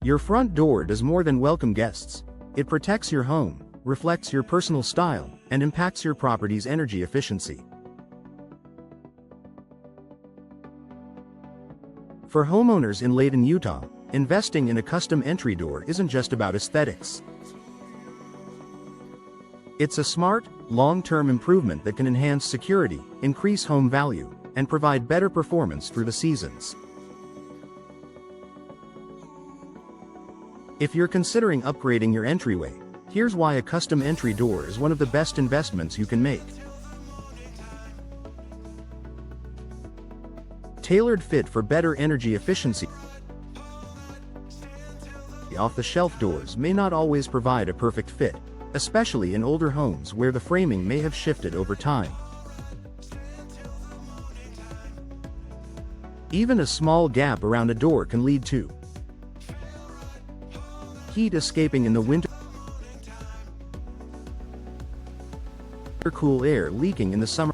Your front door does more than welcome guests. It protects your home, reflects your personal style, and impacts your property's energy efficiency. For homeowners in Layton, Utah, investing in a custom entry door isn't just about aesthetics. It's a smart, long-term improvement that can enhance security, increase home value, and provide better performance through the seasons. If you're considering upgrading your entryway, here's why a custom entry door is one of the best investments you can make. Tailored fit for better energy efficiency. Off-the-shelf doors may not always provide a perfect fit, especially in older homes where the framing may have shifted over time. Even a small gap around a door can lead to heat escaping in the winter, cool air leaking in the summer,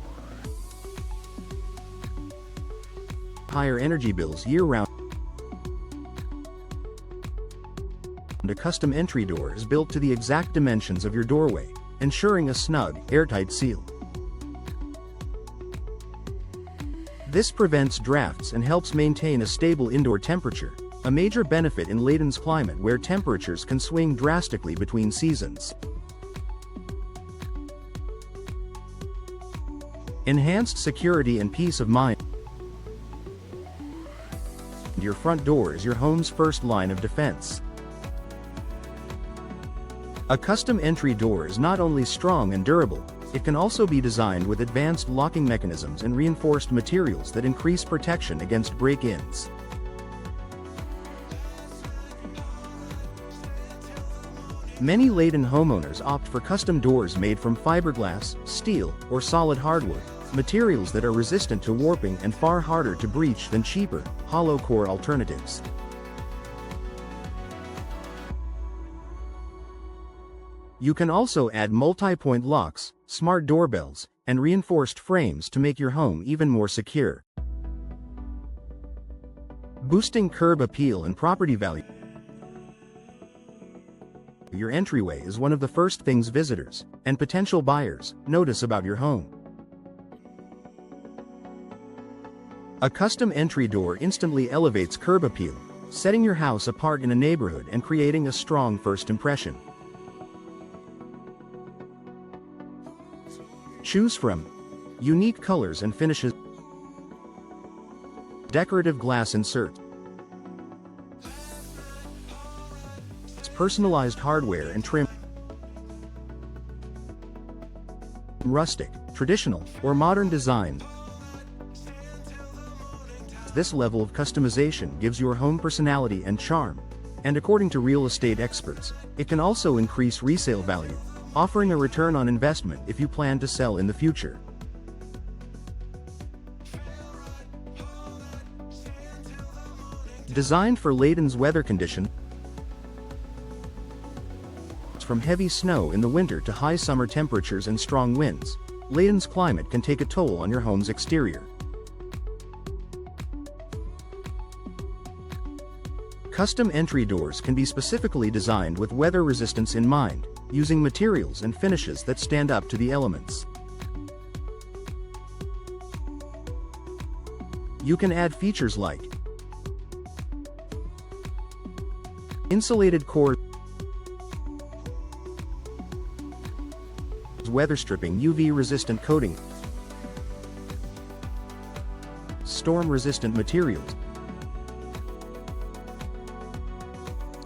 higher energy bills year-round. A custom entry door is built to the exact dimensions of your doorway, ensuring a snug, airtight seal. This prevents drafts and helps maintain a stable indoor temperature, a major benefit in Layton's climate where temperatures can swing drastically between seasons. Enhanced security and peace of mind. Your front door is your home's first line of defense. A custom entry door is not only strong and durable, it can also be designed with advanced locking mechanisms and reinforced materials that increase protection against break-ins. Many Layton homeowners opt for custom doors made from fiberglass, steel, or solid hardwood, materials that are resistant to warping and far harder to breach than cheaper, hollow-core alternatives. You can also add multi-point locks, smart doorbells, and reinforced frames to make your home even more secure. Boosting curb appeal and property value. Your entryway is one of the first things visitors and potential buyers notice about your home. A custom entry door instantly elevates curb appeal, setting your house apart in a neighborhood and creating a strong first impression. Choose from unique colors and finishes, decorative glass inserts, personalized hardware and trim, rustic, traditional, or modern design. This level of customization gives your home personality and charm, and according to real estate experts, it can also increase resale value, offering a return on investment if you plan to sell in the future. Designed for Layton's weather conditions, from heavy snow in the winter to high summer temperatures and strong winds, Layton's climate can take a toll on your home's exterior. Custom entry doors can be specifically designed with weather resistance in mind, using materials and finishes that stand up to the elements. You can add features like insulated core, weather stripping UV-resistant coating, storm-resistant materials.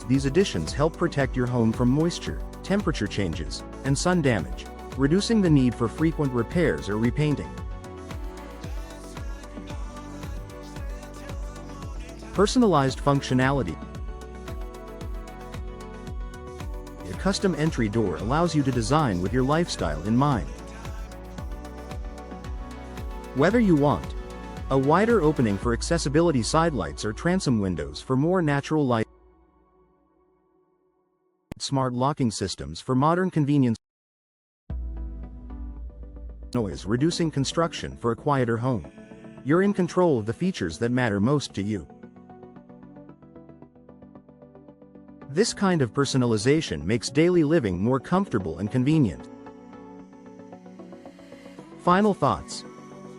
These additions help protect your home from moisture, temperature changes, and sun damage, reducing the need for frequent repairs or repainting. Personalized functionality. A custom entry door allows you to design with your lifestyle in mind. Whether you want a wider opening for accessibility sidelights or transom windows for more natural light, smart locking systems for modern convenience, noise reducing construction for a quieter home, you're in control of the features that matter most to you. This kind of personalization makes daily living more comfortable and convenient. Final thoughts.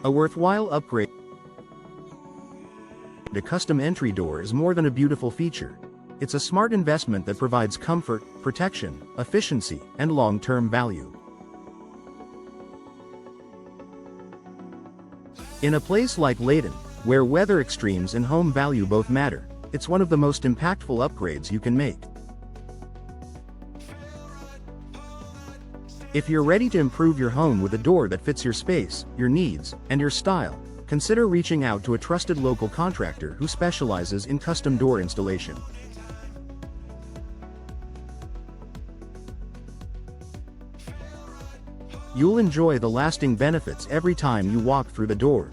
A worthwhile upgrade. The custom entry door is more than a beautiful feature. It's a smart investment that provides comfort, protection, efficiency, and long-term value. In a place like Layton, where weather extremes and home value both matter, it's one of the most impactful upgrades you can make. If you're ready to improve your home with a door that fits your space, your needs, and your style, consider reaching out to a trusted local contractor who specializes in custom door installation. You'll enjoy the lasting benefits every time you walk through the door.